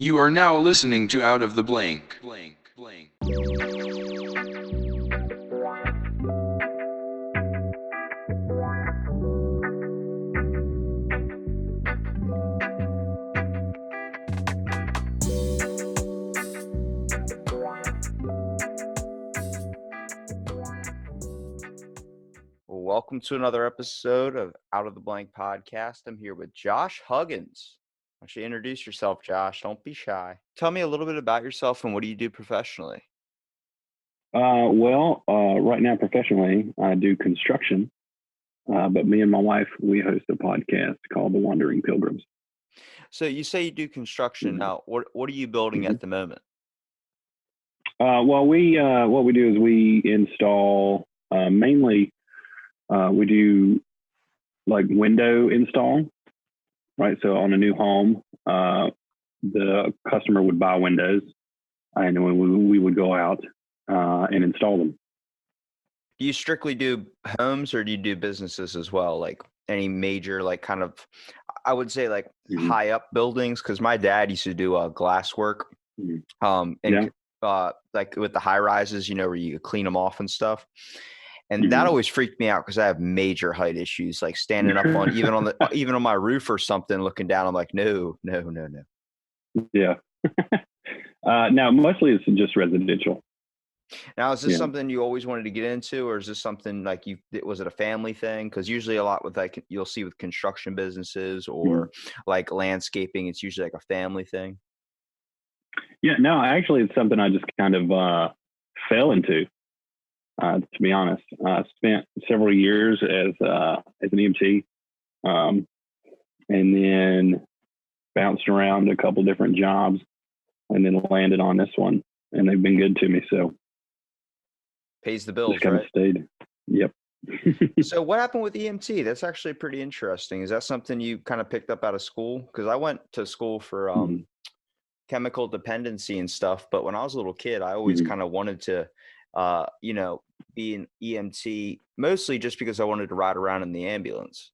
You are now listening to Out of the Blank. Welcome to another episode of Out of the Blank podcast. I'm here with Josh Huggins. Why don't you introduce yourself, Josh? Don't be shy. Tell me a little bit about yourself and what do you do professionally? Right now professionally, I do construction, but me and my wife, we host a podcast called the Wandering Pilgrims. So you say you do construction. Mhm. Now, what are you building Mhm. at the moment? What we do is we install mainly we do like window install, right? So on a new home, the customer would buy windows, and then we would go out and install them. Do you strictly do homes or do you do businesses as well? Like any major, like kind of, I would say like Mhm. high up buildings? Because my dad used to do glass work, Mhm. and Yeah. like with the high rises, where you clean them off and stuff. And that Mhm. always freaked me out because I have major height issues, like standing up on even on my roof or something, looking down. I'm like, no, no, no, no. Yeah. Now, mostly it's just residential. Now, is this Yeah. something you always wanted to get into, or is this something like was it a family thing? Because usually a lot with like you'll see with construction businesses or Mhm. like landscaping, it's usually like a family thing. Yeah. No, actually, it's something I just kind of fell into. To be honest, I spent several years as an EMT, um, and then bounced around a couple different jobs, and then landed on this one, and they've been good to me. So Pays the just bills, kind of right? stayed. Yep. So what happened with EMT? That's actually pretty interesting. Is that something you kind of picked up out of school? Because I went to school for Mhm. chemical dependency and stuff. But when I was a little kid, I always Mhm. kind of wanted to, uh, you know, be an EMT, mostly just because I wanted to ride around in the ambulance.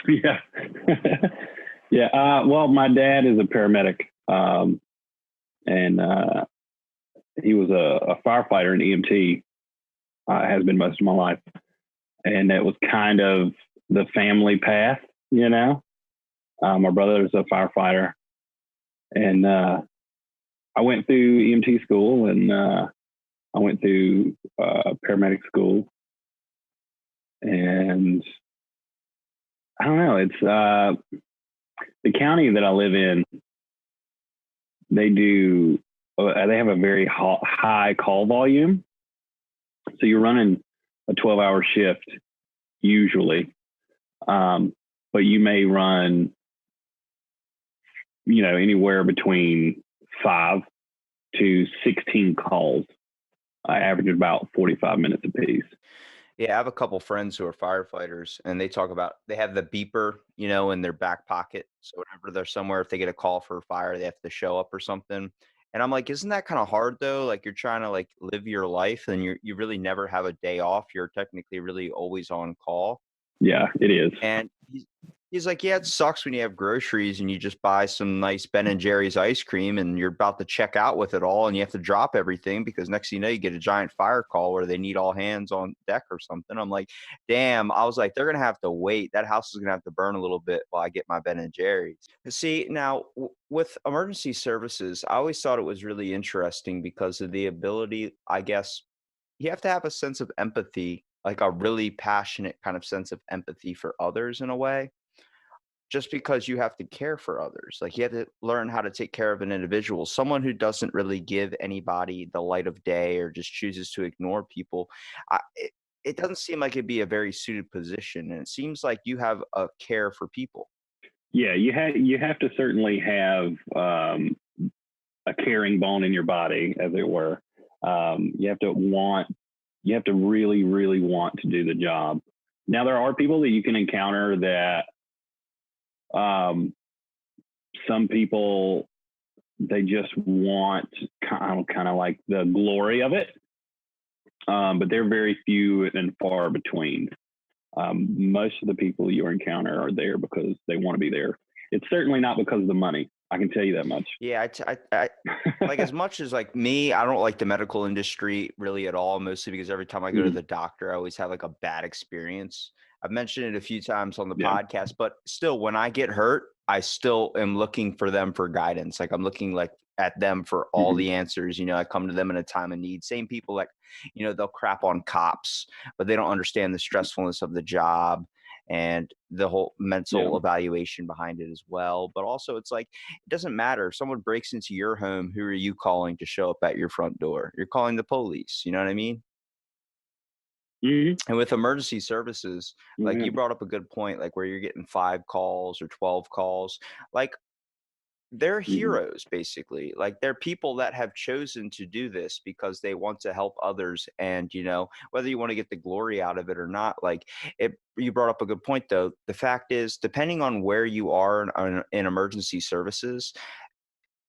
Yeah. Yeah. My dad is a paramedic, and he was a firefighter and EMT. Has been most of my life, and it was kind of the family path. My brother is a firefighter, and I went through EMT school, and I went through paramedic school, and I don't know. It's the county that I live in. They do. They have a very high call volume, so you're running a 12-hour shift usually, but you may run, anywhere between 5 to 16 calls. I average about 45 minutes apiece. Yeah, I have a couple friends who are firefighters, and they talk about they have the beeper, in their back pocket. So whenever they're somewhere, if they get a call for a fire, they have to show up or something. And I'm like, isn't that kind of hard though? Like you're trying to like live your life, and you really never have a day off. You're technically really always on call. Yeah, it is. And he's like, yeah, it sucks when you have groceries and you just buy some nice Ben and Jerry's ice cream and you're about to check out with it all and you have to drop everything because next thing you know, you get a giant fire call where they need all hands on deck or something. I'm like, damn, I was like, they're going to have to wait. That house is going to have to burn a little bit while I get my Ben and Jerry's. See, now with emergency services, I always thought it was really interesting because of the ability, I guess, you have to have a sense of empathy, like a really passionate kind of sense of empathy for others in a way, just because you have to care for others. Like you have to learn how to take care of an individual. Someone who doesn't really give anybody the light of day or just chooses to ignore people, it doesn't seem like it'd be a very suited position. And it seems like you have a care for people. Yeah, you have to certainly have a caring bone in your body, as it were. You have to really, really want to do the job. Now, there are people that you can encounter that um, some people, they just want kind of like the glory of it, but they're very few and far between. Most of the people you encounter are there because they want to be there. It's certainly not because of the money. I can tell you that much. Yeah, I like, as much as like me, I don't like the medical industry really at all, mostly because every time I go to Mhm. the doctor, I always have like a bad experience. I've mentioned it a few times on the Yeah. podcast, but still, when I get hurt, I still am looking for them for guidance. Like, I'm looking like at them for all Mhm. the answers. I come to them in a time of need. Same people, like, they'll crap on cops, but they don't understand the stressfulness of the job and the whole Yeah. mental evaluation behind it as well. But also, it's like, it doesn't matter if someone breaks into your home, who are you calling to show up at your front door? You're calling the police. You know what I mean? Mhm. And with emergency services, like, Yeah. you brought up a good point, like where you're getting 5 calls or 12 calls. Like, they're Mhm. heroes, basically. Like, they're people that have chosen to do this because they want to help others. And, whether you want to get the glory out of it or not, like, you brought up a good point, though. The fact is, depending on where you are in emergency services,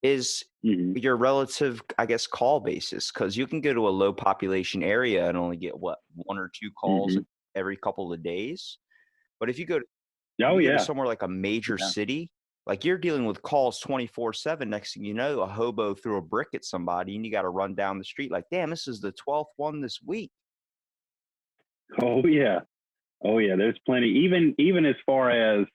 is Mhm. your relative, I guess, call basis, because you can go to a low population area and only get what, 1 or 2 calls Mhm. every couple of days. But if Oh you go to yeah. somewhere like a major Yeah. city, like, you're dealing with calls 24/7. Next thing you know, a hobo threw a brick at somebody and you got to run down the street like, damn, this is the 12th one this week. Oh yeah. Oh yeah. There's plenty. Even as far as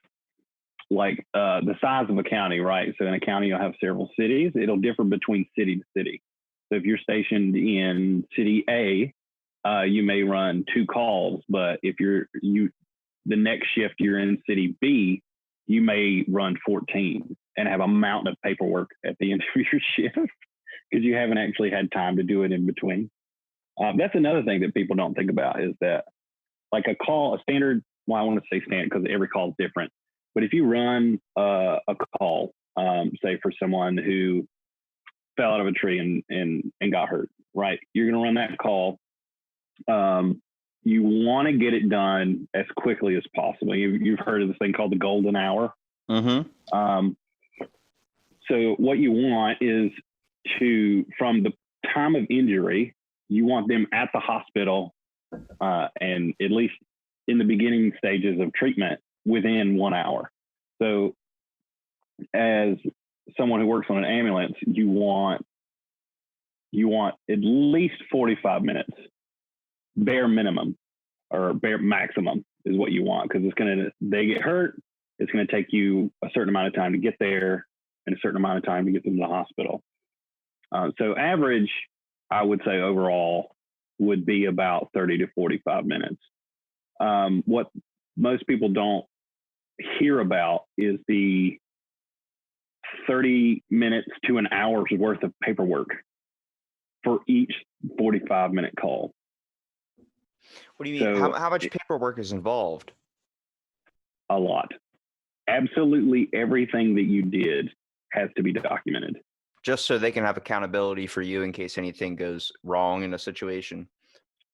like the size of a county, right? So in a county, you'll have several cities. It'll differ between city to city. So if you're stationed in city A, you may run 2 calls, but if the next shift you're in city B, you may run 14 and have a mountain of paperwork at the end of your shift because you haven't actually had time to do it in between. That's another thing that people don't think about is that like a standard, well, I want to say standard because every call is different. But if you run a call, say for someone who fell out of a tree and got hurt, right? You're going to run that call. You want to get it done as quickly as possible. You've heard of this thing called the golden hour. Mm-hmm. So what you want is from the time of injury, you want them at the hospital and at least in the beginning stages of treatment within 1 hour. So as someone who works on an ambulance, you want at least 45 minutes, bare minimum or bare maximum is what you want because they get hurt. It's going to take you a certain amount of time to get there and a certain amount of time to get them to the hospital. So average, I would say overall would be about 30 to 45 minutes. What most people don't hear about is the 30 minutes to an hour's worth of paperwork for each 45-minute call. What do you mean? How much paperwork is involved? A lot. Absolutely everything that you did has to be documented. Just so they can have accountability for you in case anything goes wrong in a situation.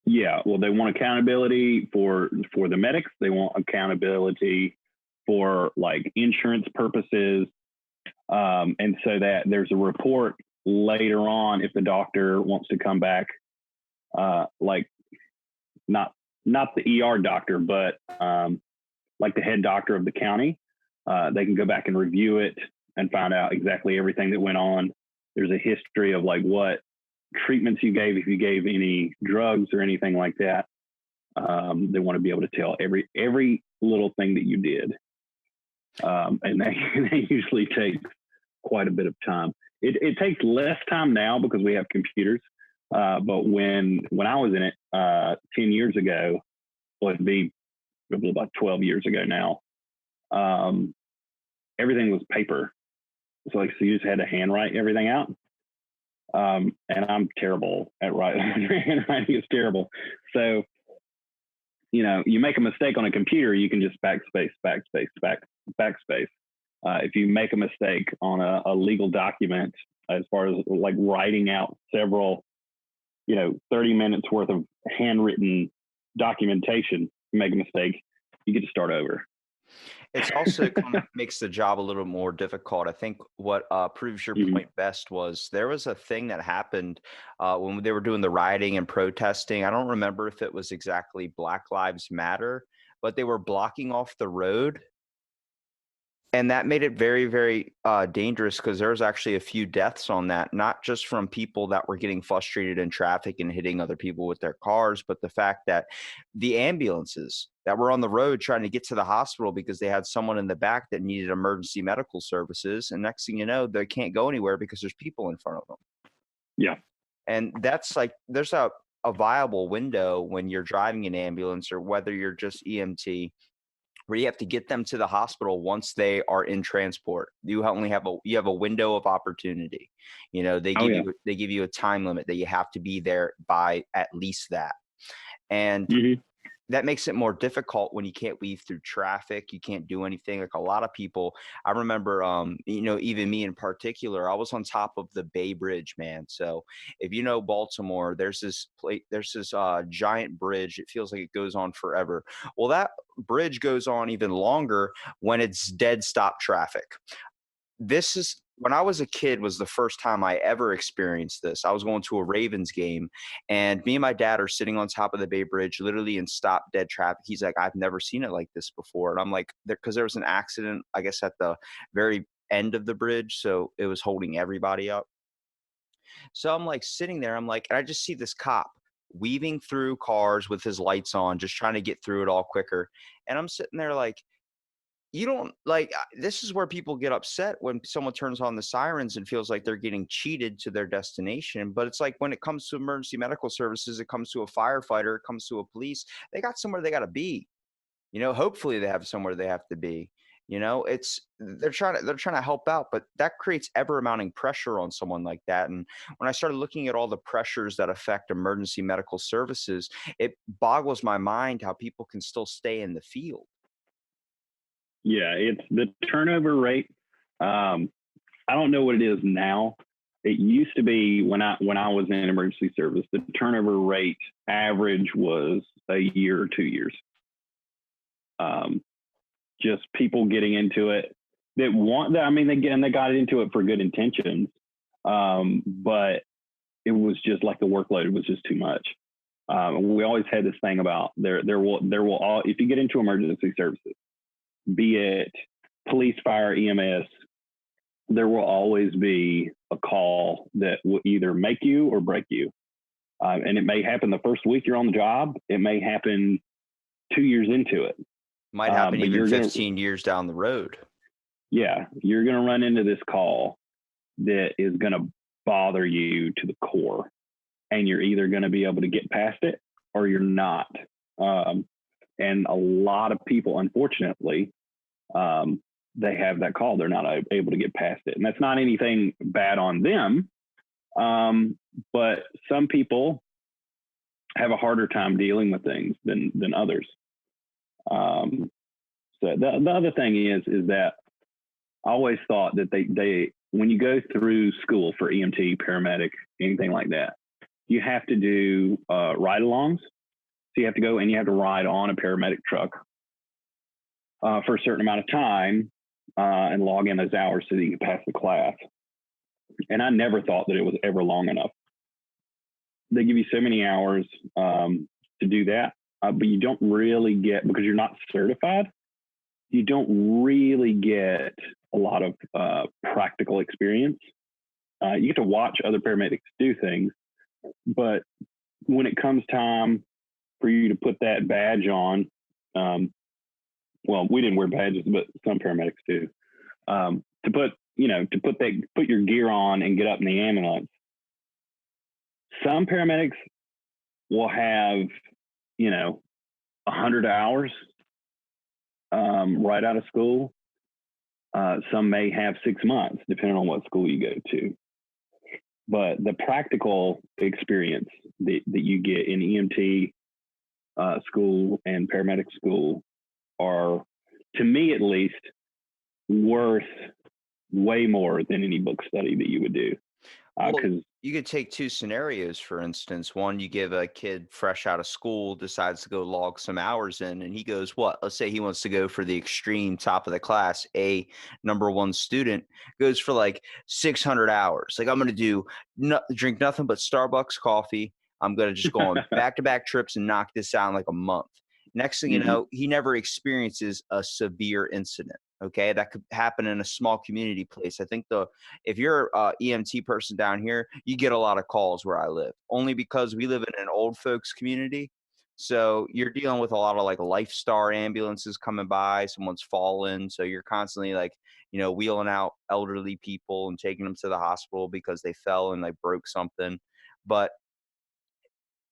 Yeah, well, they want accountability for the medics. They want accountability for like insurance purposes, and so that there's a report later on if the doctor wants to come back, like not the ER doctor, but like the head doctor of the county. They can go back and review it and find out exactly everything that went on. There's a history of like what treatments you gave, if you gave any drugs or anything like that. They want to be able to tell every little thing that you did. And they usually take quite a bit of time. It takes less time now because we have computers. But when I was in it 10 years ago, well, it'd be about 12 years ago now, everything was paper. So you just had to handwrite everything out. And I'm terrible at writing. Handwriting is terrible. So, you make a mistake on a computer, you can just backspace. If you make a mistake on a legal document, as far as like writing out several, 30 minutes worth of handwritten documentation, you make a mistake, you get to start over. It's also kind of makes the job a little more difficult. I think what proves your Mhm. point best was there was a thing that happened when they were doing the rioting and protesting. I don't remember if it was exactly Black Lives Matter, but they were blocking off the road. And that made it very, very dangerous because there was actually a few deaths on that, not just from people that were getting frustrated in traffic and hitting other people with their cars, but the fact that the ambulances that were on the road trying to get to the hospital because they had someone in the back that needed emergency medical services. And next thing you know, they can't go anywhere because there's people in front of them. Yeah. And that's like, there's a viable window when you're driving an ambulance or whether you're just EMT, where you have to get them to the hospital once they are in transport. You only have a window of opportunity. You know, they give you a time limit that you have to be there by at least that. And Mm-hmm. that makes it more difficult when you can't weave through traffic. You can't do anything. Like a lot of people, I remember, even me in particular, I was on top of the Bay Bridge, man. So if you know Baltimore, there's this giant bridge. It feels like it goes on forever. Well, that bridge goes on even longer when it's dead stop traffic. This is when I was a kid was the first time I ever experienced this. I was going to a Ravens game and me and my dad are sitting on top of the Bay Bridge, literally in stop dead traffic. He's like, I've never seen it like this before. And I'm like, because there was an accident, I guess, at the very end of the bridge. So it was holding everybody up. So I'm like sitting there, I'm like, and I just see this cop weaving through cars with his lights on, just trying to get through it all quicker. And I'm sitting there like, you don't like this is where people get upset when someone turns on the sirens and feels like they're getting cheated to their destination. But it's like when it comes to emergency medical services, it comes to a firefighter, it comes to a police, they got somewhere they got to be. Hopefully they have somewhere they have to be. It's they're trying to help out, but that creates ever mounting pressure on someone like that. And when I started looking at all the pressures that affect emergency medical services, it boggles my mind how people can still stay in the field. Yeah, it's the turnover rate. I don't know what it is now. It used to be when I was in emergency service, the turnover rate average was a year or 2 years. Just people getting into it that want that. I mean, they got into it for good intentions, but it was just like the workload was just too much. We always had this thing about there will all, if you get into emergency services, be it police, fire, EMS, there will always be a call that will either make you or break you. And it may happen the first week you're on the job. It may happen 2 years into it. Might happen But even 15 years down the road. Yeah, you're going to run into this call that is going to bother you to the core. And you're either going to be able to get past it or you're not. And a lot of people, unfortunately, they have that call. They're not able to get past it. And that's not anything bad on them. But some people have a harder time dealing with things than others. So the other thing is that I always thought that they when you go through school for EMT, paramedic, anything like that, you have to do ride-alongs. So you have to go and you have to ride on a paramedic truck for a certain amount of time and log in those hours so that you can pass the class. And I never thought that it was ever long enough. They give you so many hours to do that, but you don't really get, because you're not certified, you don't really get a lot of practical experience. You get to watch other paramedics do things, but when it comes time for you to put that badge on, well, we didn't wear badges, but some paramedics do. To put your gear on and get up in the ambulance. Some paramedics will have, 100 hours right out of school. Some may have 6 months, depending on what school you go to. But the practical experience that you get in EMT school and paramedic school are, to me at least, worth way more than any book study that you would do. Well, you could take two scenarios, for instance. One, you give a kid fresh out of school, decides to go log some hours in, and he goes, what? Let's say he wants to go for the extreme top of the class. A number one student goes for like 600 hours. Like, I'm going to drink nothing but Starbucks coffee. I'm going to just go on back-to-back trips and knock this out in like a month. Next thing you know, he never experiences a severe incident. Okay, that could happen in a small community place. I think if you're a EMT person down here, you get a lot of calls where I live, only because we live in an old folks community. So you're dealing with a lot of like Lifestar ambulances coming by, someone's fallen, so you're constantly like, wheeling out elderly people and taking them to the hospital because they fell and like broke something. But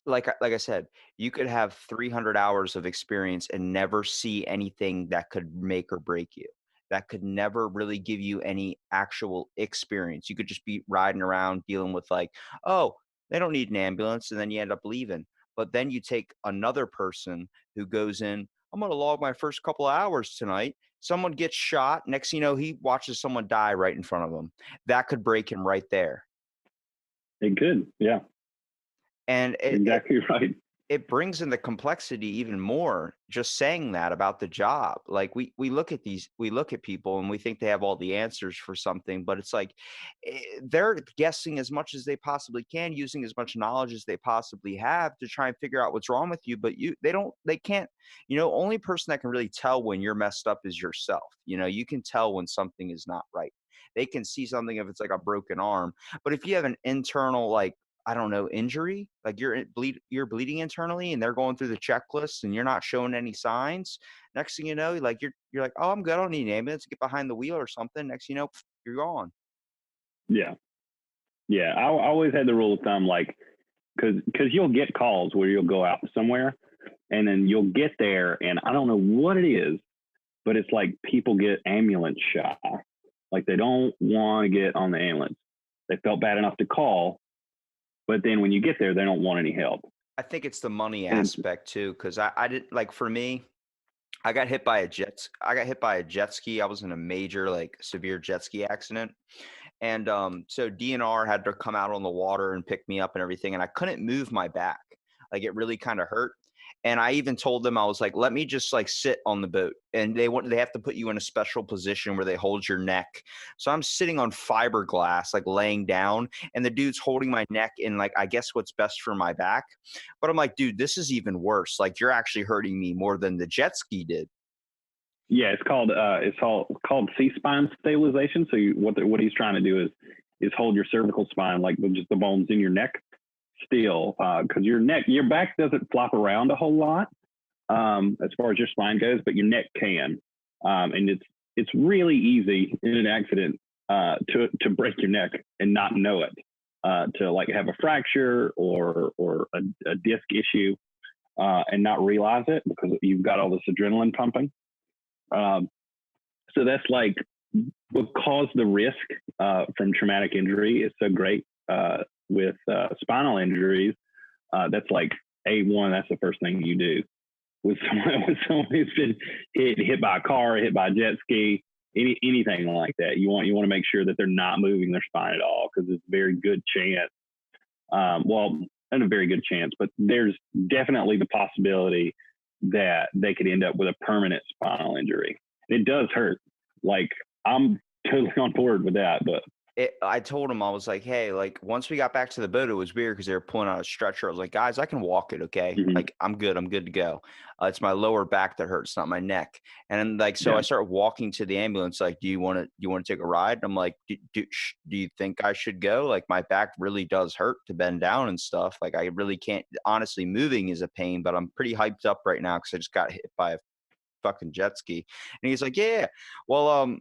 like I said, you could have 300 hours of experience and never see anything that could make or break you. That could never really give you any actual experience. You could just be riding around dealing with like, oh, they don't need an ambulance, and then you end up leaving. But then you take another person who goes in, I'm going to log my first couple of hours tonight. Someone gets shot. Next thing you know, he watches someone die right in front of him. That could break him right there. It could, yeah. And exactly right. It brings in the complexity even more just saying that about the job. Like we look at people and we think they have all the answers for something, but it's like they're guessing as much as they possibly can, using as much knowledge as they possibly have to try and figure out what's wrong with you. But they can't, only person that can really tell when you're messed up is yourself. You can tell when something is not right. They can see something if it's like a broken arm, but if you have an internal, like, I don't know, injury, like you're bleeding internally and they're going through the checklist and you're not showing any signs. Next thing you know, like you're like, oh, I'm good. I don't need an ambulance. Get behind the wheel or something. Next thing you know, you're gone. Yeah. Yeah. I always had the rule of thumb, like, because you'll get calls where you'll go out somewhere and then you'll get there and I don't know what it is, but it's like people get ambulance shy. Like they don't want to get on the ambulance. They felt bad enough to call, but then when you get there, they don't want any help. I think it's the money aspect too, because I did, like, for me, I got hit by a jet ski. I was in a major, like, severe jet ski accident. And so DNR had to come out on the water and pick me up and everything. And I couldn't move my back. Like it really kind of hurt. And I even told them, I was like, let me just like sit on the boat. And they have to put you in a special position where they hold your neck. So I'm sitting on fiberglass, like laying down, and the dude's holding my neck in like, I guess what's best for my back. But I'm like, dude, this is even worse. Like you're actually hurting me more than the jet ski did. Yeah, it's called C-spine stabilization. So what he's trying to do is hold your cervical spine, like just the bones in your neck, still, because your back doesn't flop around a whole lot as far as your spine goes, but your neck can, and it's really easy in an accident to break your neck and not know it, to like have a fracture or a disc issue and not realize it because you've got all this adrenaline pumping. So that's like because the risk from traumatic injury is so great with spinal injuries. That's like A1. That's the first thing you do with someone who's been hit by a car, hit by a jet ski, anything like that. You want to make sure that they're not moving their spine at all because it's a very good chance. Well, not a very good chance, but there's definitely the possibility that they could end up with a permanent spinal injury. It does hurt. Like I'm totally on board with that, but I told him, I was like, hey, like once we got back to the boat, it was weird because they were pulling out a stretcher. I was like, guys, I can walk it. Okay. Mhm. Like I'm good to go. It's my lower back that hurts, not my neck. And like, so Yeah. I started walking to the ambulance. Like, do you want to take a ride? I'm like, do you think I should go? Like my back really does hurt to bend down and stuff. Like I really can't, honestly, moving is a pain, but I'm pretty hyped up right now because I just got hit by a fucking jet ski. And he's like, yeah, well,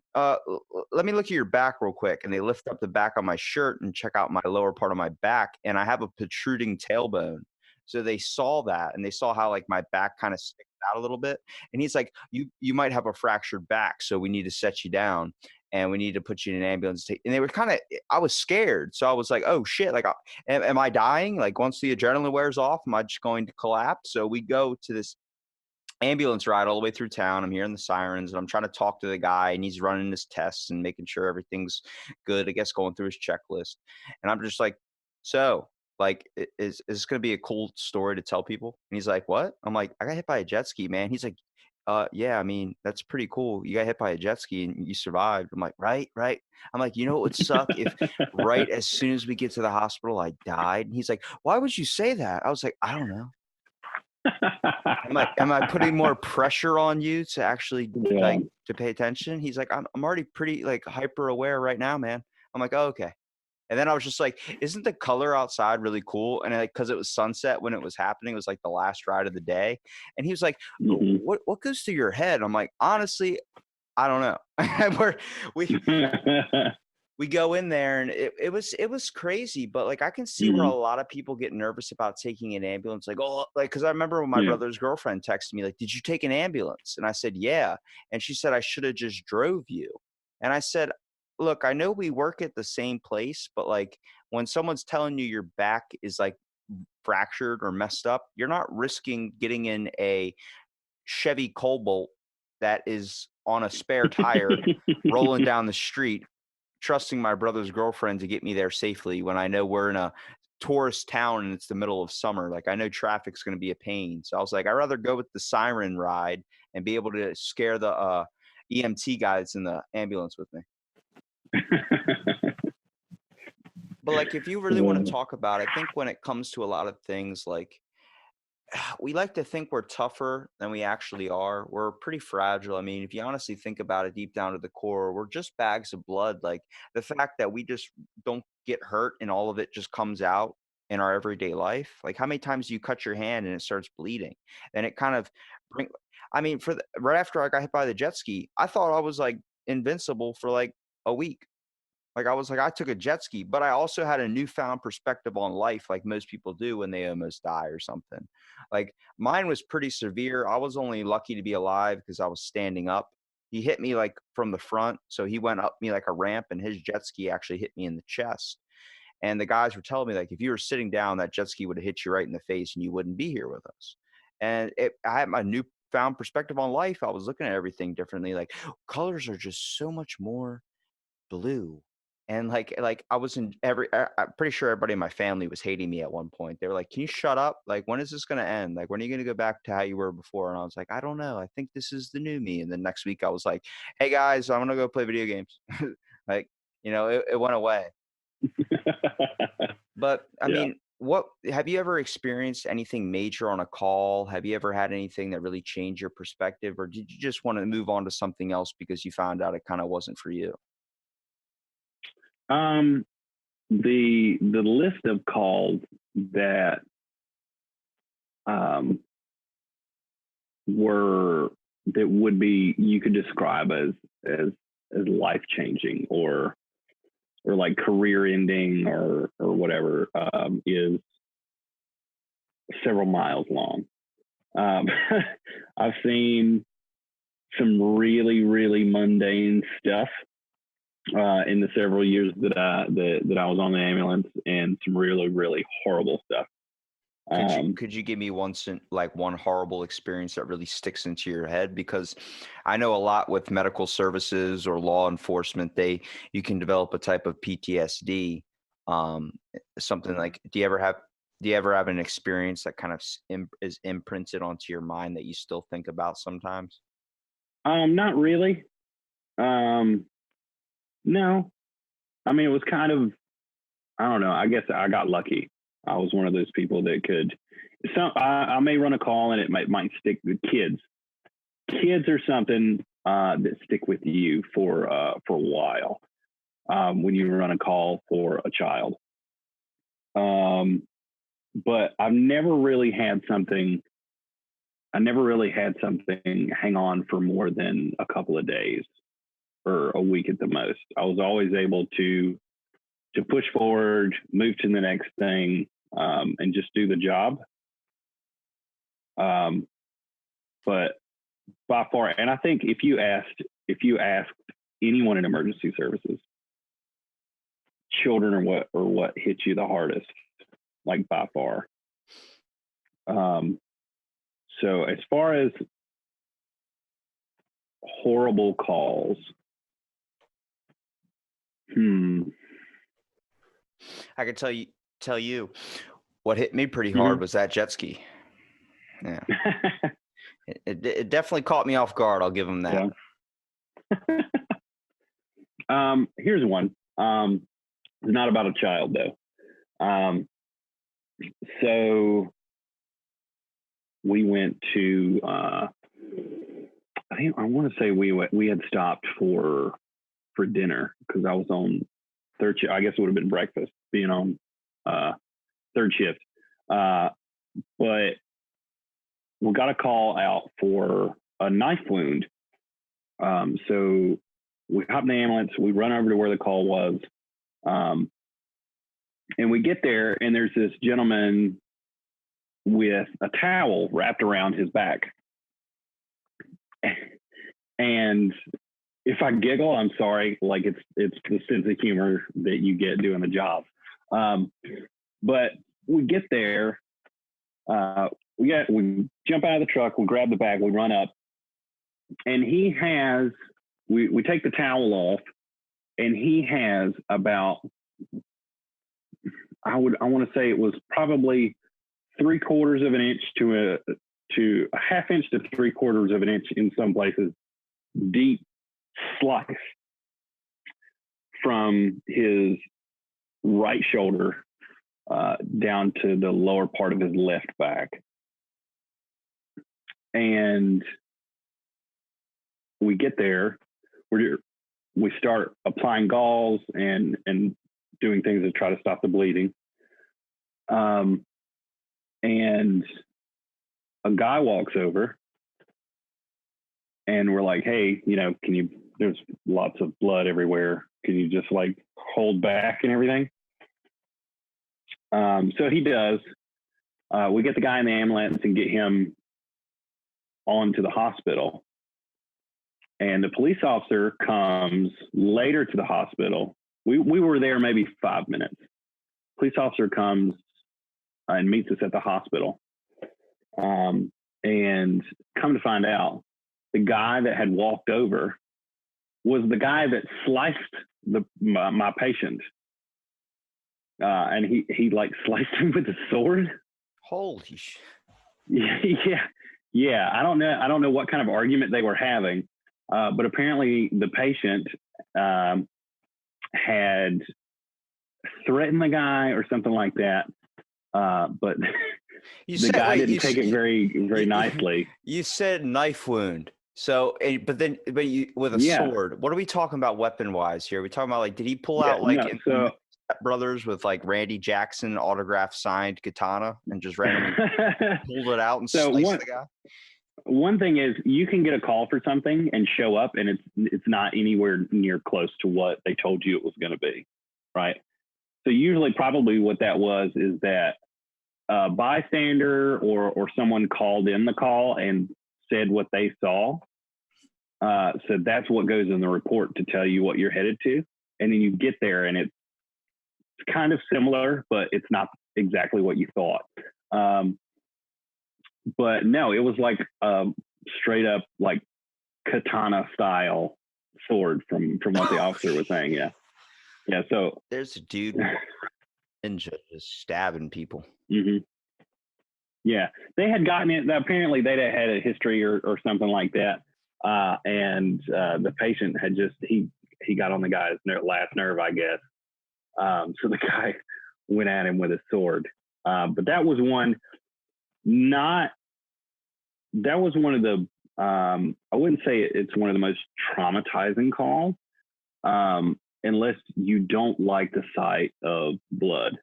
let me look at your back real quick. And they lift up the back on my shirt and check out my lower part of my back. And I have a protruding tailbone. So they saw that and they saw how like my back kind of sticks out a little bit. And he's like, you might have a fractured back. So we need to set you down and we need to put you in an ambulance. And they were I was scared. So I was like, oh shit, like, am I dying? Like once the adrenaline wears off, am I just going to collapse? So we go to this ambulance ride all the way through town. I'm hearing the sirens and I'm trying to talk to the guy and he's running his tests and making sure everything's good, I guess, going through his checklist. And I'm just like, so like, is this going to be a cool story to tell people? And he's like, what? I'm like, I got hit by a jet ski, man. He's like, yeah, I mean, that's pretty cool. You got hit by a jet ski and you survived. I'm like, right. I'm like, you know what would suck if right as soon as we get to the hospital, I died. And he's like, why would you say that? I was like, I don't know. Am I putting more pressure on you to actually Yeah. to pay attention? He's like, I'm already pretty like hyper aware right now, man. I'm like, oh, okay. And then I was just like, isn't the color outside really cool? And because it was sunset when it was happening, it was like the last ride of the day. And he was like, Hmm. what goes through your head? I'm like, honestly, I don't know. we we go in there and it was crazy, but like I can see where a Hmm. lot of people get nervous about taking an ambulance. Like, oh, like because I remember when my Yeah. brother's girlfriend texted me, like, did you take an ambulance? And I said, yeah. And she said I should have just drove you. And I said, look, I know we work at the same place, but like when someone's telling you your back is like fractured or messed up, you're not risking getting in a Chevy Cobalt that is on a spare tire rolling down the street, trusting my brother's girlfriend to get me there safely when I know we're in a tourist town and it's the middle of summer. Like I know traffic's going to be a pain. So I was like, I'd rather go with the siren ride and be able to scare the EMT guy that's in the ambulance with me. But like, if you really want to talk about, I think when it comes to a lot of things, like we like to think we're tougher than we actually are. We're pretty fragile. I mean, if you honestly think about it deep down to the core, we're just bags of blood. Like the fact that we just don't get hurt and all of it just comes out in our everyday life. Like how many times do you cut your hand and it starts bleeding? And it kind of bring I mean, right after I got hit by the jet ski, I thought I was like invincible for like a week. Like I was like, I took a jet ski, but I also had a newfound perspective on life, like most people do when they almost die or something. Like mine was pretty severe. I was only lucky to be alive because I was standing up. He hit me like from the front, so he went up me like a ramp, and his jet ski actually hit me in the chest. And the guys were telling me like, if you were sitting down, that jet ski would have hit you right in the face, and you wouldn't be here with us. And I had my newfound perspective on life. I was looking at everything differently. Like colors are just so much more blue. And like I was in I'm pretty sure everybody in my family was hating me at one point. They were like, "Can you shut up? Like, when is this gonna end? Like, when are you gonna go back to how you were before?" And I was like, "I don't know. I think this is the new me." And then next week I was like, "Hey guys, I'm gonna go play video games." Like, it went away. But I Yeah. mean, what have you ever experienced anything major on a call? Have you ever had anything that really changed your perspective, or did you just want to move on to something else because you found out it kind of wasn't for you? Um, the list of calls that um, were that would be you could describe as life changing or like career ending or whatever is several miles long. Um, I've seen some really mundane stuff in the several years that I was on the ambulance, and some really horrible stuff. Um, Could you give me like one horrible experience that really sticks into your head? Because I know a lot with medical services or law enforcement, you can develop a type of PTSD. Something like, do you ever have an experience that kind of is imprinted onto your mind that you still think about sometimes? Not really. Um, no, I mean it was kind of, I don't know. I guess I got lucky. I was one of those people that could. I may run a call and it might stick with kids. Kids are something that stick with you for a while when you run a call for a child. Um, but I've never really had something. I never really had something hang on for more than a couple of days or a week at the most. I was always able to push forward, move to the next thing, and just do the job. Um, but by far, and I think if you asked anyone in emergency services, children are what hits you the hardest, like by far. Um, so as far as horrible calls, hmm, I could tell you what hit me pretty hard mhm. was that jet ski. Yeah, it definitely caught me off guard. I'll give him that. Yeah. Here's one. It's not about a child though. So we went to, I want to say we had stopped for dinner because I was on third shift. I guess it would have been breakfast being on third shift. But we got a call out for a knife wound. So we hop in the ambulance, we run over to where the call was. And we get there, and there's this gentleman with a towel wrapped around his back. And if I giggle, I'm sorry. Like it's the sense of humor that you get doing the job. But we get there, we jump out of the truck, we grab the bag, we run up, and he has, we take the towel off, and he has about, I want to say it was probably 3/4 of an inch to a half inch to 3/4 of an inch in some places, deep slice from his right shoulder down to the lower part of his left back. And we get there, we start applying gauze and doing things to try to stop the bleeding. And a guy walks over, and we're like, hey, there's lots of blood everywhere. Can you just like hold back and everything? So he does. We get the guy in the ambulance and get him on to the hospital. And the police officer comes later to the hospital. We were there maybe 5 minutes. Police officer comes and meets us at the hospital. And come to find out, the guy that had walked over was the guy that sliced my patient. And he like sliced him with a sword. Holy shit. Yeah. I don't know what kind of argument they were having. But apparently the patient had threatened the guy or something like that. But the guy didn't take it very, very nicely. You said knife wound. So, but you with a sword. What are we talking about weapon wise here? Are we talking about like, did he pull out Brothers with like Randy Jackson autograph signed katana and just randomly pulled it out and sliced the guy? One thing is you can get a call for something and show up, and it's not anywhere near close to what they told you it was going to be, right? So usually probably what that was is that a bystander or someone called in the call and said what they saw. So that's what goes in the report to tell you what you're headed to. And then you get there and it's kind of similar, but it's not exactly what you thought. But no, it was like straight up like katana style sword from what the officer was saying. Yeah. So there's a dude ninja just stabbing people. Mm-hmm. Yeah, they had gotten it. Apparently, they'd had a history or something like that, and the patient had just he got on the guy's last nerve, I guess. So the guy went at him with a sword. But that was one of the I wouldn't say it's one of the most traumatizing calls, unless you don't like the sight of blood.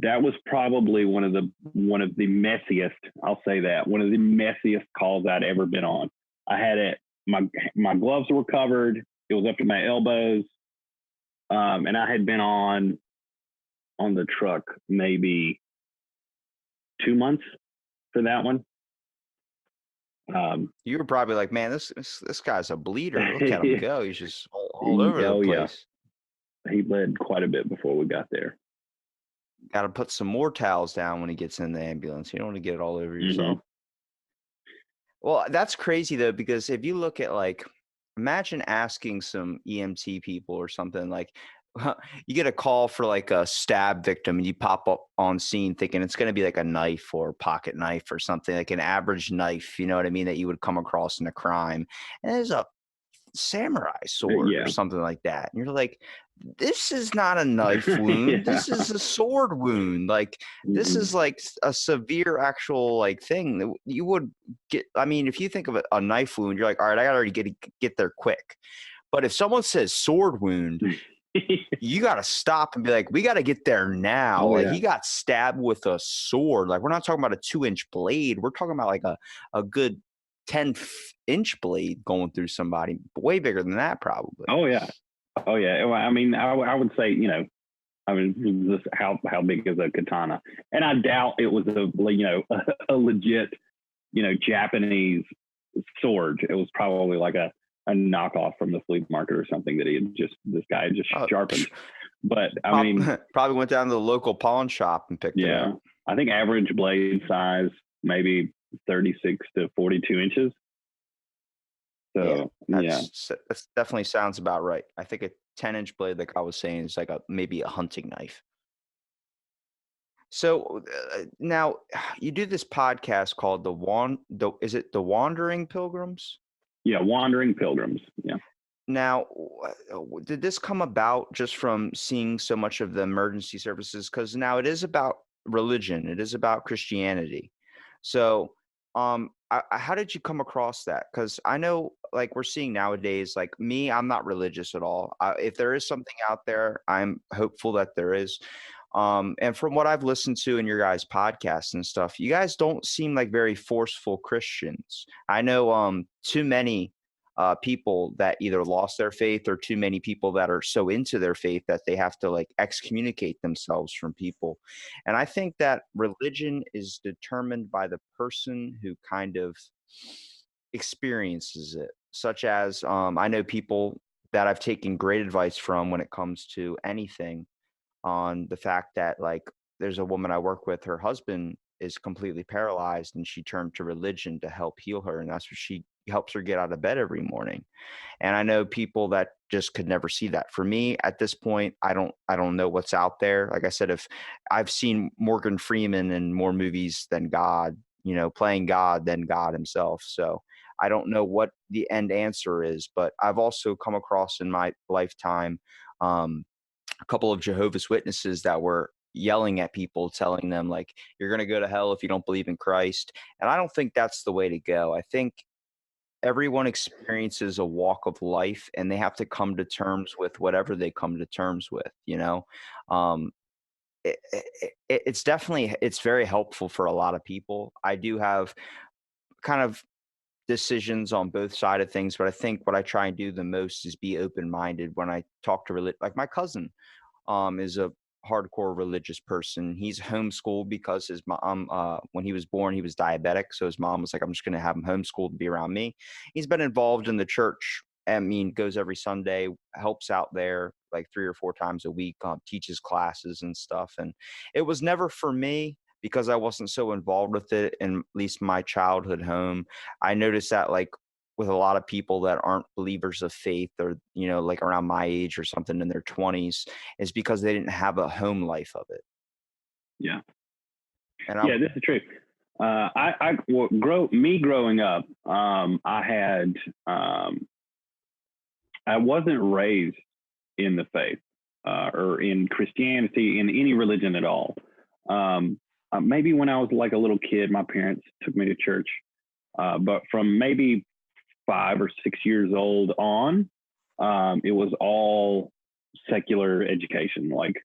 That was probably one of the messiest, I'll say that, one of the messiest calls I'd ever been on. I had it, my gloves were covered. It was up to my elbows. And I had been on the truck maybe 2 months for that one. You were probably like, man, this guy's a bleeder. Look at him go. He's just all over the place. Yeah. He bled quite a bit before we got there. Got to put some more towels down when he gets in the ambulance. You don't want to get it all over yourself. Mm-hmm. Well, that's crazy though, because if you look at like, imagine asking some EMT people or something like, you get a call for like a stab victim and you pop up on scene thinking it's going to be like a knife or pocket knife or something, like an average knife, you know what I mean, that you would come across in a crime. And there's a samurai sword or something like that. And you're like, this is not a knife wound. Yeah. This is a sword wound. Like, this Mhm. is like a severe actual like thing that you would get. I mean, if you think of a knife wound, you're like, all right, I gotta already get there quick. But if someone says sword wound, you got to stop and be like, we got to get there now. Oh Like, yeah. he got stabbed with a sword. Like, we're not talking about a 2-inch blade. We're talking about like a good 10-inch blade going through somebody. Way bigger than that, probably. Oh yeah. Oh yeah. Well, I mean, I would say, I mean, this, how big is a katana? And I doubt it was a legit, Japanese sword. It was probably like a knockoff from the flea market or something that this guy had just sharpened. But I mean, Probably went down to the local pawn shop and picked it up. I think average blade size maybe 36 to 42 inches. So That's definitely sounds about right. I think a 10-inch blade, like I was saying, is like maybe a hunting knife. So now you do this podcast called is it the Wandering Pilgrims? Yeah, Wandering Pilgrims. Yeah. Now, did this come about just from seeing so much of the emergency services? Because now it is about religion, it is about Christianity. So, how did you come across that? Because I know, like we're seeing nowadays, like me, I'm not religious at all. If there is something out there, I'm hopeful that there is. And from what I've listened to in your guys' podcasts and stuff, you guys don't seem like very forceful Christians. I know too many people that either lost their faith or too many people that are so into their faith that they have to like excommunicate themselves from people. And I think that religion is determined by the person who kind of experiences it, such as I know people that I've taken great advice from when it comes to anything on the fact that like there's a woman I work with, her husband is completely paralyzed and she turned to religion to help heal her, and that's what she helps her get out of bed every morning. And I know people that just could never see that. For me at this point, I don't know what's out there. Like I said, if I've seen Morgan Freeman in more movies than God, playing God than God himself. So I don't know what the end answer is, but I've also come across in my lifetime um, a couple of Jehovah's Witnesses that were yelling at people, telling them like, you're going to go to hell if you don't believe in Christ. And I don't think that's the way to go. I think everyone experiences a walk of life and they have to come to terms with whatever they come to terms with. um it's definitely, it's very helpful for a lot of people. I do have kind of decisions on both side of things, but I think what I try and do the most is be open-minded when I talk to like my cousin is a hardcore religious person. He's homeschooled because his mom, when he was born, he was diabetic. So his mom was like, I'm just going to have him homeschooled to be around me. He's been involved in the church. I mean, goes every Sunday, helps out there like 3 or 4 times a week, teaches classes and stuff. And it was never for me because I wasn't so involved with it in at least my childhood home. I noticed that like with a lot of people that aren't believers of faith or, like around my age or something in their 20s, is because they didn't have a home life of it. Yeah. And Yeah, this is true. Growing up, I wasn't raised in the faith or in Christianity, in any religion at all. Maybe when I was like a little kid, my parents took me to church. But from maybe 5 or 6 years old on, it was all secular education. Like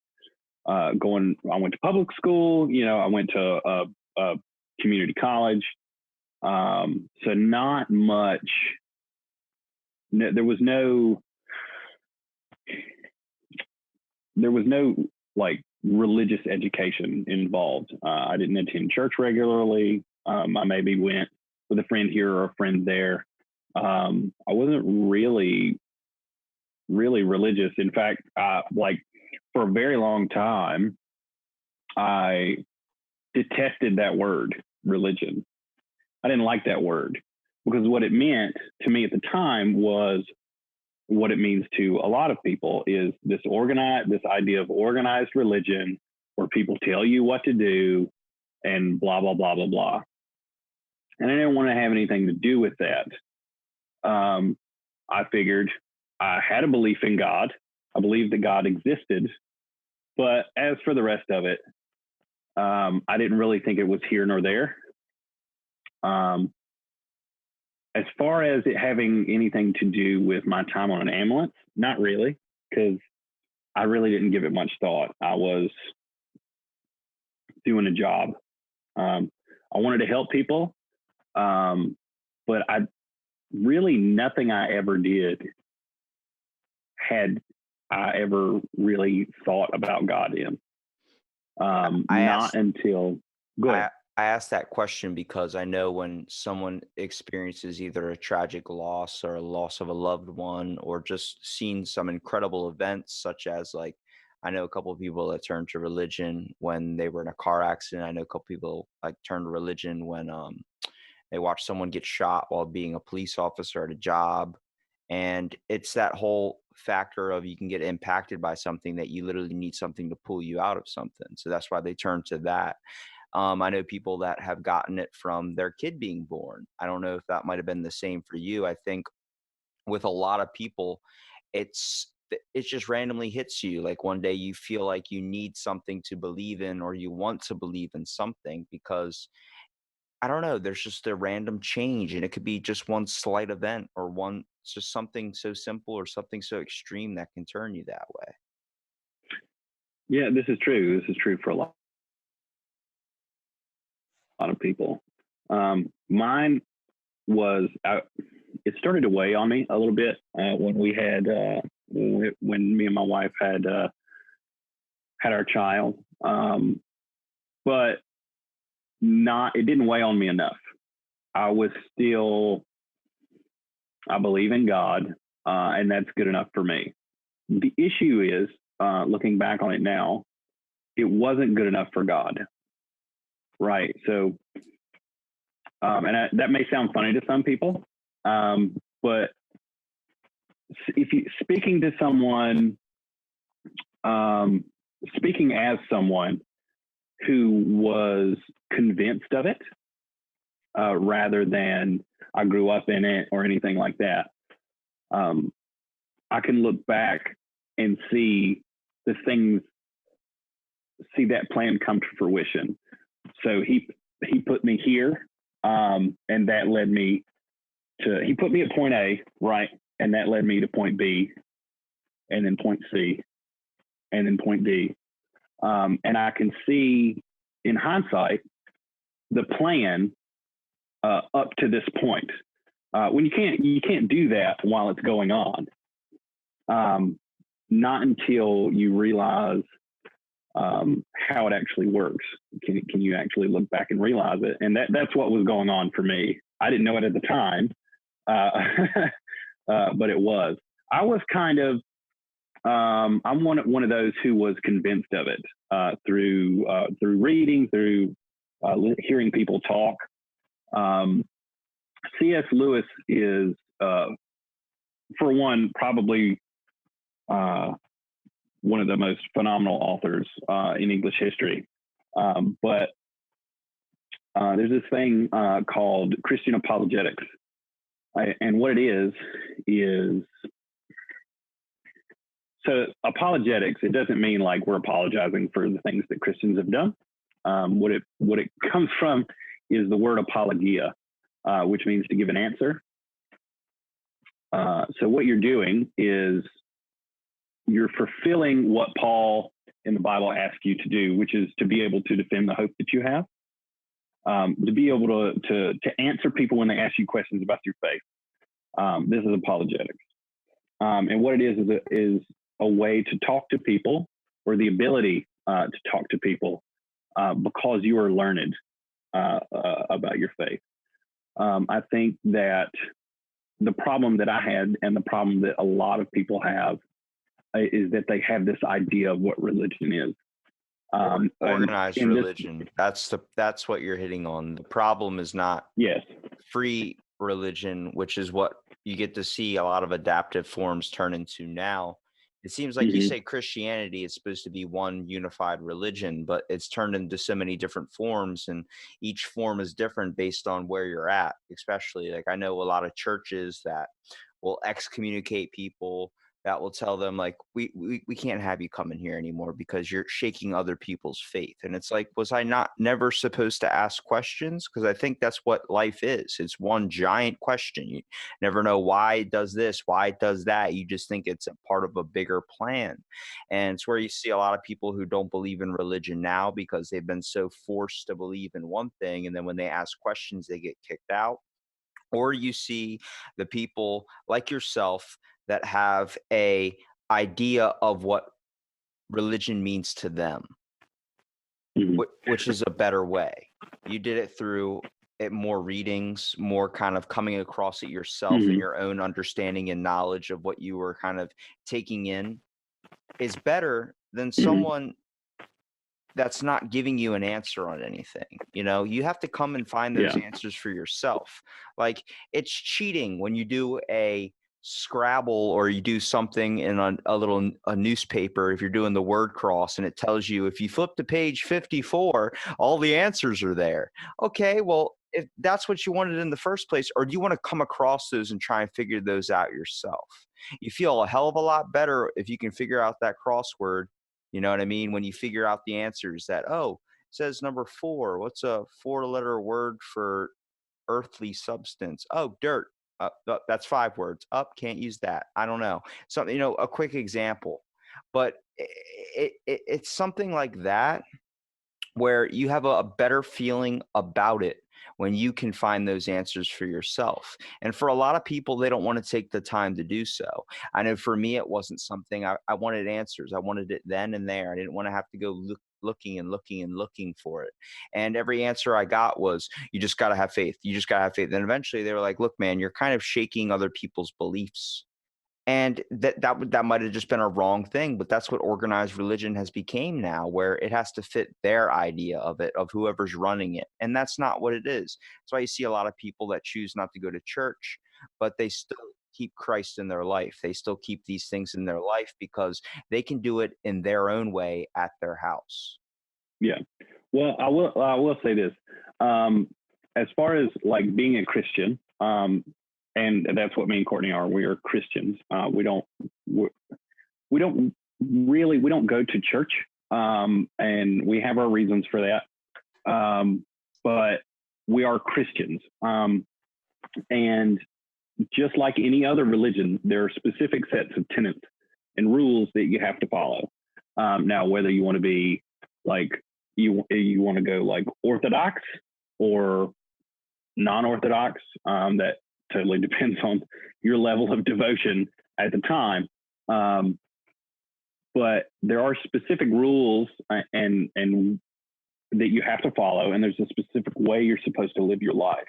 I went to public school. I went to a community college. So not much. There was no like religious education involved. I didn't attend church regularly. I maybe went with a friend here or a friend there. I wasn't really religious. In fact, like for a very long time, I detested that word, religion. I didn't like that word because what it meant to me at the time was what it means to a lot of people is this idea of organized religion where people tell you what to do and blah, blah, blah, blah, blah. And I didn't want to have anything to do with that. I figured I had a belief in God. I believed that God existed. But as for the rest of it, I didn't really think it was here nor there. As far as it having anything to do with my time on an ambulance, not really, because I really didn't give it much thought. I was doing a job. I wanted to help people, but nothing I ever did had I ever really thought about God in. Until go ahead. I asked that question because I know when someone experiences either a tragic loss or a loss of a loved one, or just seen some incredible events, such as like, I know a couple of people that turned to religion when they were in a car accident. I know a couple people like turned to religion when they watched someone get shot while being a police officer at a job. And it's that whole factor of you can get impacted by something that you literally need something to pull you out of something. So that's why they turn to that. I know people that have gotten it from their kid being born. I don't know if that might have been the same for you. I think with a lot of people, it just randomly hits you. Like one day you feel like you need something to believe in, or you want to believe in something because I don't know, there's just a random change, and it could be just one slight event or it's just something so simple or something so extreme that can turn you that way. Yeah, this is true. This is true for a lot of people. Mine was, it started to weigh on me a little bit when we had, when me and my wife had our child. But it didn't weigh on me enough. I believe in God, and that's good enough for me. The issue is, looking back on it now, it wasn't good enough for God. Right. So, that may sound funny to some people, but if you speaking as someone who was convinced of it, rather than I grew up in it or anything like that, I can look back and see that plan come to fruition. So he put me here, and that led me he put me at point A, right? And that led me to point B, and then point C, and then point D. And I can see in hindsight the plan up to this point. When you can't do that while it's going on. Not until you realize how it actually works can you actually look back and realize it. And that's what was going on for me. I didn't know it at the time, but it was. I was kind of I'm one of those who was convinced of it through reading, through hearing people talk. C.S. Lewis is, for one, probably one of the most phenomenal authors in English history. But there's this thing called Christian apologetics. And what it is so apologetics, it doesn't mean like we're apologizing for the things that Christians have done. What it comes from is the word apologia, which means to give an answer. So what you're doing is you're fulfilling what Paul in the Bible asks you to do, which is to be able to defend the hope that you have, to be able to answer people when they ask you questions about your faith. This is apologetics. And what it is a way to talk to people, or the ability to talk to people because you are learned about your faith. I think that the problem that I had, and the problem that a lot of people have, is that they have this idea of what religion is. Organized religion. That's what you're hitting on. The problem is not free religion, which is what you get to see a lot of adaptive forms turn into now. It seems like you say Christianity is supposed to be one unified religion, but it's turned into so many different forms, and each form is different based on where you're at. Especially, like, I know a lot of churches that will excommunicate people that will tell them like, we can't have you come in here anymore because you're shaking other people's faith. And it's like, was I not never supposed to ask questions? Because I think that's what life is. It's one giant question. You never know why it does this, why it does that. You just think it's a part of a bigger plan. And it's where you see a lot of people who don't believe in religion now because they've been so forced to believe in one thing. And then when they ask questions, they get kicked out. Or you see the people like yourself that have a idea of what religion means to them, Mhm. which is a better way. You did it through more readings, more kind of coming across it yourself and Mhm. your own understanding and knowledge of what you were kind of taking in is better than Mhm. someone that's not giving you an answer on anything. You have to come and find those Yeah. answers for yourself. Like, it's cheating when you do a Scrabble or you do something in a newspaper. If you're doing the word cross and it tells you if you flip to page 54, all the answers are there. Okay, well, if that's what you wanted in the first place, or do you want to come across those and try and figure those out yourself? You feel a hell of a lot better if you can figure out that crossword. You know what I mean? When you figure out the answers that, oh, it says number 4. What's a 4-letter word for earthly substance? Oh, dirt. That's 5 words. Up, can't use that. I don't know. Something, a quick example. But it's something like that where you have a better feeling about it when you can find those answers for yourself. And for a lot of people, they don't want to take the time to do so. I know for me, it wasn't something I wanted answers. I wanted it then and there. I didn't want to have to go looking and looking and looking for it. And every answer I got was, you just got to have faith. You just got to have faith. Then eventually they were like, look, man, you're kind of shaking other people's beliefs. And that might have just been a wrong thing, but that's what organized religion has became now, where it has to fit their idea of it, of whoever's running it. And that's not what it is. That's why you see a lot of people that choose not to go to church, but they still keep Christ in their life. They still keep these things in their life because they can do it in their own way at their house. Yeah. Well, I will say this. Um, as far as like being a Christian, and that's what me and Courtney are. We are Christians. We don't go to church, and we have our reasons for that. But we are Christians, and just like any other religion, there are specific sets of tenets and rules that you have to follow. Now, whether you want to be like you want to go like Orthodox or non-Orthodox, that totally depends on your level of devotion at the time. But there are specific rules and that you have to follow, and there's a specific way you're supposed to live your life.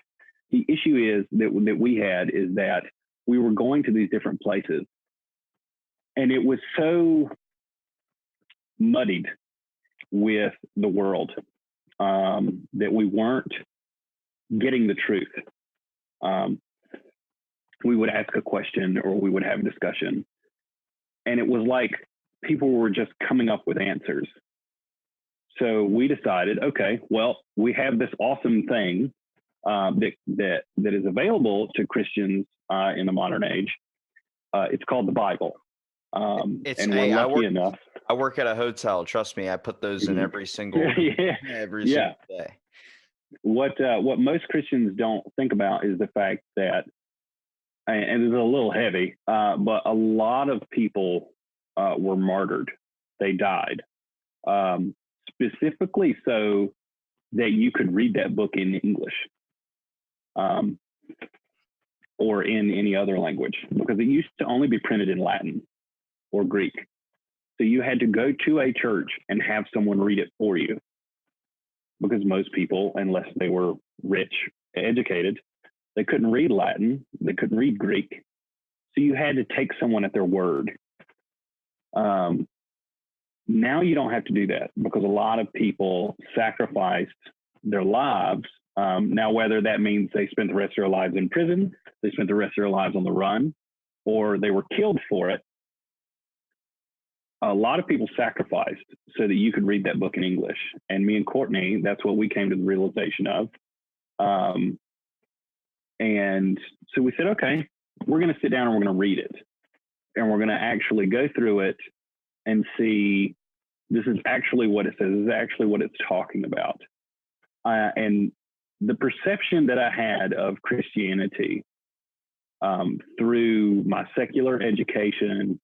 The issue is that we had is that we were going to these different places, and it was so muddied with the world that we weren't getting the truth. We would ask a question or we would have a discussion, and it was like people were just coming up with answers. So we decided, okay, well, we have this awesome thing that is available to Christians in the modern age. It's called the Bible, and we're lucky enough. I work at a hotel. Trust me, I put those in every single every Yeah. single day. What most Christians don't think about is the fact that, and it's a little heavy, but a lot of people were martyred. They died, specifically so that you could read that book in English, or in any other language, because it used to only be printed in Latin or Greek. So you had to go to a church and have someone read it for you, because most people, unless they were rich, educated, they couldn't read Latin, they couldn't read Greek. So you had to take someone at their word. Now you don't have to do that, because a lot of people sacrificed their lives. Now, whether that means they spent the rest of their lives in prison, they spent the rest of their lives on the run, or they were killed for it, a lot of people sacrificed so that you could read that book in English. And me and Courtney, that's what we came to the realization of. And so we said, okay, we're going to sit down and we're going to read it. and we're going to actually go through it and see this is actually what it says. This is actually what it's talking about. And the perception that I had of Christianity through my secular education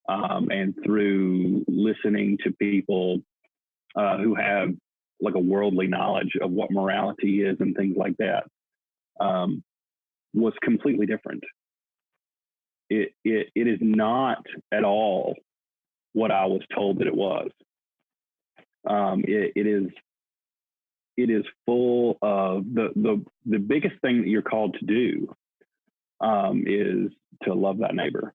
and through listening to people who have like a worldly knowledge of what morality is and things like that was completely different. It is not at all what I was told that it was. It is full of the biggest thing that you're called to do is to love that neighbor.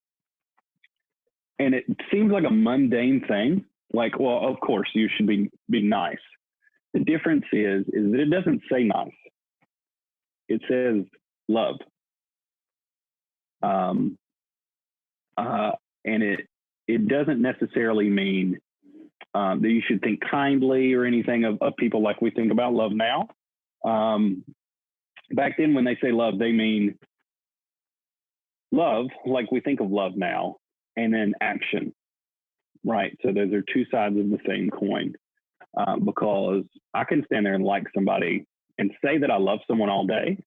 And it seems like a mundane thing. Like, well, of course you should be nice. The difference is that it doesn't say nice. It says love. And it doesn't necessarily mean that you should think kindly or anything of people like we think about love now. Back then, when they say love, they mean love like we think of love now, and then action, right? So those are two sides of the same coin. Because I can stand there and like somebody and say that I love someone all day.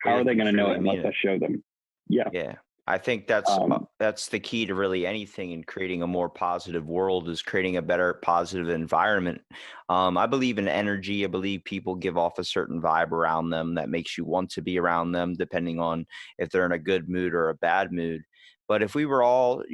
How are they going to know it unless I show them? Yeah. Yeah. I think that's the key to really anything in creating a more positive world, is creating a better positive environment. I believe in energy. I believe people give off a certain vibe around them that makes you want to be around them, depending on if they're in a good mood or a bad mood. But if we were all,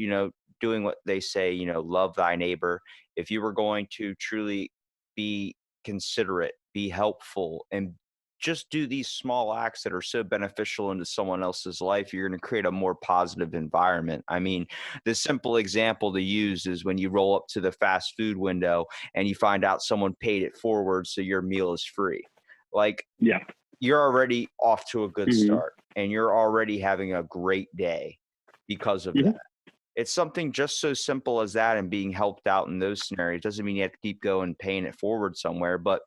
doing what they say, love thy neighbor, if you were going to truly be considerate, be helpful, and just do these small acts that are so beneficial into someone else's life, you're going to create a more positive environment. I mean, the simple example to use is when you roll up to the fast food window and you find out someone paid it forward, so your meal is free. Like, yeah, you're already off to a good Mhm. start, and you're already having a great day because of Mhm. that. It's something just so simple as that, and being helped out in those scenarios doesn't mean you have to keep going paying it forward somewhere, but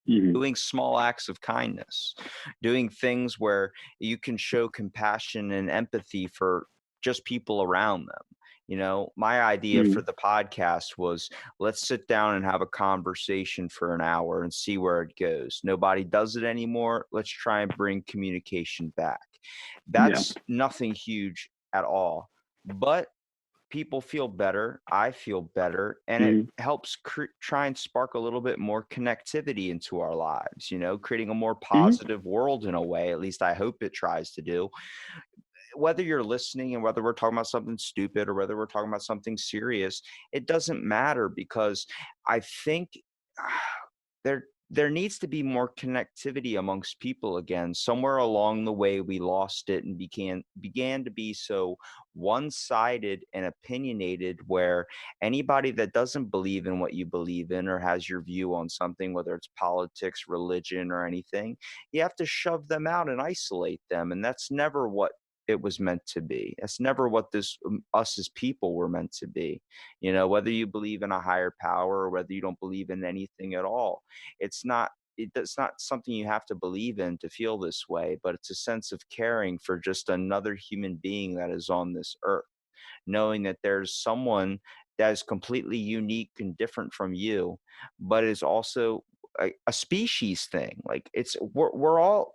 Mhm. doing small acts of kindness, doing things where you can show compassion and empathy for just people around them. My idea Mhm. for the podcast was, let's sit down and have a conversation for an hour and see where it goes. Nobody does it anymore. Let's try and bring communication back. That's nothing huge at all, but people feel better. I feel better, and it Mhm. helps try and spark a little bit more connectivity into our lives, creating a more Mhm. positive world in a way. At least I hope it tries to do. Whether you're listening and whether we're talking about something stupid or whether we're talking about something serious, it doesn't matter, because I think there needs to be more connectivity amongst people again. Somewhere along the way we lost it and began to be so one-sided and opinionated, where anybody that doesn't believe in what you believe in or has your view on something, whether it's politics, religion, or anything, you have to shove them out and isolate them. And that's never what it was meant to be. That's never what us as people were meant to be. Whether you believe in a higher power or whether you don't believe in anything at all, it's not something you have to believe in to feel this way, but it's a sense of caring for just another human being that is on this earth, knowing that there's someone that is completely unique and different from you, but is also a species thing. Like, we're all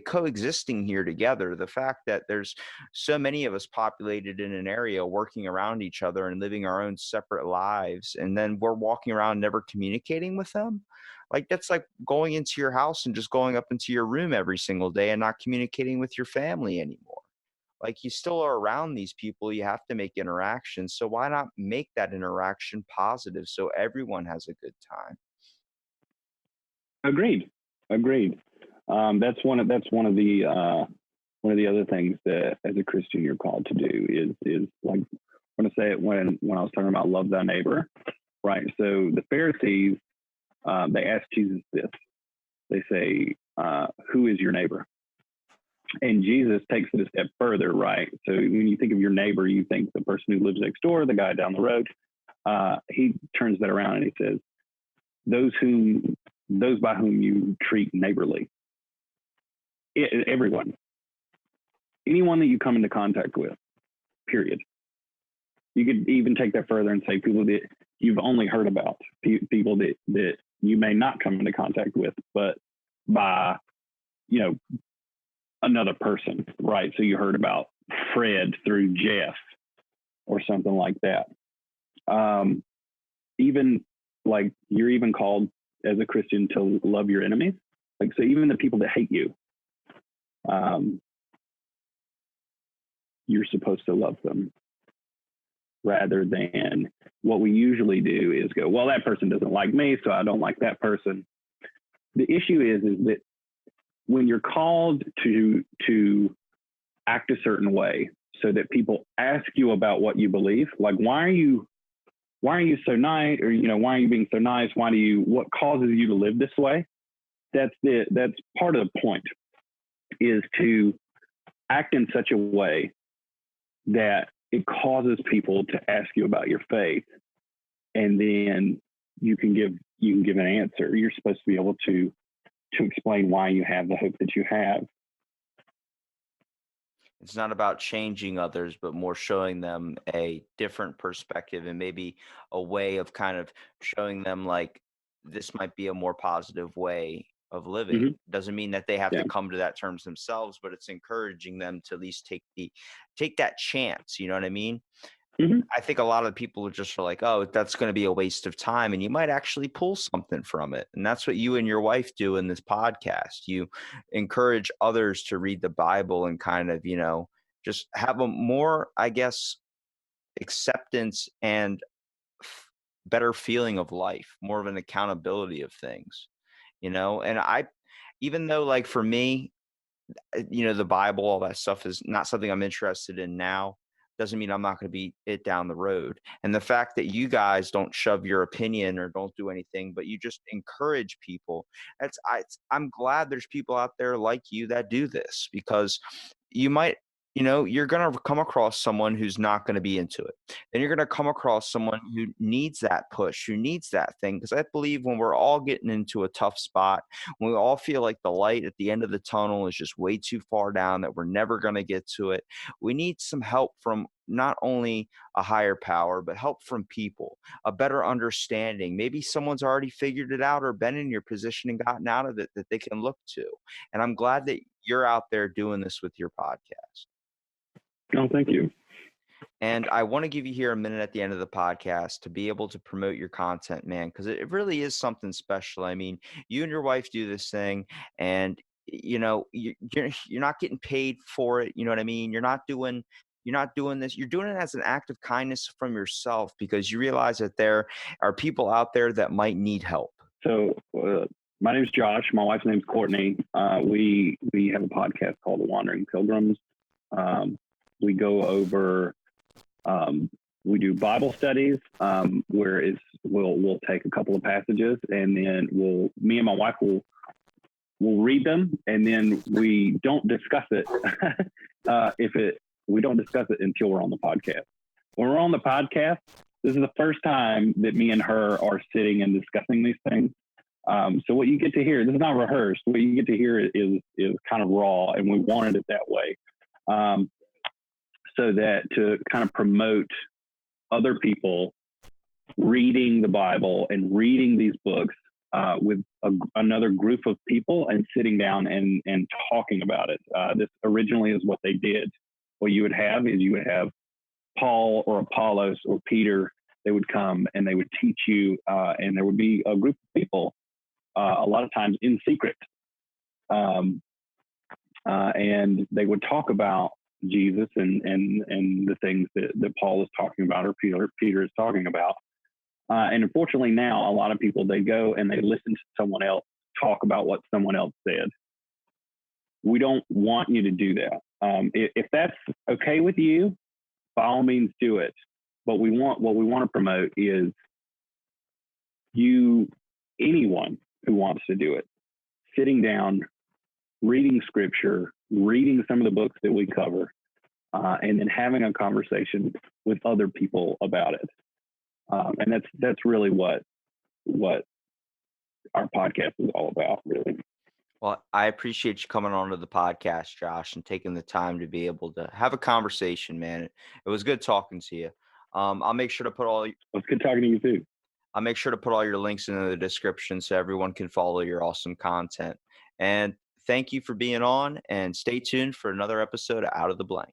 coexisting here together. The fact that there's so many of us populated in an area working around each other and living our own separate lives, and then we're walking around never communicating with them. Like, that's like going into your house and just going up into your room every single day and not communicating with your family anymore. Like, you still are around these people, you have to make interactions. So why not make that interaction positive so everyone has a good time? Agreed. That's one of the other things that as a Christian you're called to do is like, I'm going to say it when I was talking about love thy neighbor, right? So the Pharisees, they asked Jesus this. They say, who is your neighbor? And Jesus takes it a step further, right? So when you think of your neighbor, you think the person who lives next door, the guy down the road. He turns that around and he says, those by whom you treat neighborly. Everyone, anyone that you come into contact with, period. You could even take that further and say people that you've only heard about, people that you may not come into contact with, but by, another person, right? So you heard about Fred through Jeff or something like that. Even like you're even called as a Christian to love your enemies. Like, so even the people that hate you, you're supposed to love them, rather than what we usually do is go, well, that person doesn't like me, so I don't like that person. The issue is that when you're called to act a certain way so that people ask you about what you believe, like, why are you so nice? Or, why are you being so nice? What causes you to live this way? That's part of the point, is to act in such a way that it causes people to ask you about your faith, and then you can give an answer. You're supposed to be able to explain why you have the hope that you have. It's not about changing others, but more showing them a different perspective, and maybe a way of kind of showing them like this might be a more positive way of living. Mm-hmm. Doesn't mean that they have Yeah. to come to that terms themselves, but it's encouraging them to at least take that chance. You know what I mean? Mm-hmm. I think a lot of people are just like, oh, that's going to be a waste of time. And you might actually pull something from it. And that's what you and your wife do in this podcast. You encourage others to read the Bible and kind of, just have a more, I guess, acceptance and better feeling of life, more of an accountability of things, and even though like for me, the Bible, all that stuff is not something I'm interested in now, doesn't mean I'm not going to be it down the road. And the fact that you guys don't shove your opinion or don't do anything, but you just encourage people. I'm glad there's people out there like you that do this, because you might, you're going to come across someone who's not going to be into it. Then you're going to come across someone who needs that push, who needs that thing. Because I believe when we're all getting into a tough spot, when we all feel like the light at the end of the tunnel is just way too far down, that we're never going to get to it, we need some help from not only a higher power, but help from people, a better understanding. Maybe someone's already figured it out or been in your position and gotten out of it that they can look to. And I'm glad that you're out there doing this with your podcast. Oh, thank you. And I want to give you here a minute at the end of the podcast to be able to promote your content, man, because it really is something special. I mean, you and your wife do this thing, and you're not getting paid for it. You know what I mean? You're not doing this. You're doing it as an act of kindness from yourself, because you realize that there are people out there that might need help. So my name's Josh. My wife's name's Courtney. We have a podcast called The Wandering Pilgrims. We go over, we do Bible studies, where we'll take a couple of passages, and then me and my wife will read them, and then we don't discuss it. We don't discuss it until we're on the podcast. When we're on the podcast, this is the first time that me and her are sitting and discussing these things. So what you get to hear, this is not rehearsed. What you get to hear is kind of raw, and we wanted it that way. So that to kind of promote other people reading the Bible and reading these books with another group of people, and sitting down and talking about it. This originally is what they did. What you would have Paul or Apollos or Peter. They would come and they would teach you, and there would be a group of people, a lot of times in secret, and they would talk about Jesus and the things that Paul is talking about, or Peter is talking about. And unfortunately now, a lot of people, they go and they listen to someone else talk about what someone else said. We don't want you to do that. If that's okay with you, by all means do it. But what we want to promote is anyone who wants to do it, sitting down, reading scripture, reading some of the books that we cover, and then having a conversation with other people about it. And that's really what our podcast is all about, really. Well, I appreciate you coming onto the podcast, Josh, and taking the time to be able to have a conversation, man. It was good talking to you. I'll make sure to put all It's good talking to you too. I'll make sure to put all your links in the description so everyone can follow your awesome content. And thank you for being on, and stay tuned for another episode of Out of the Blank.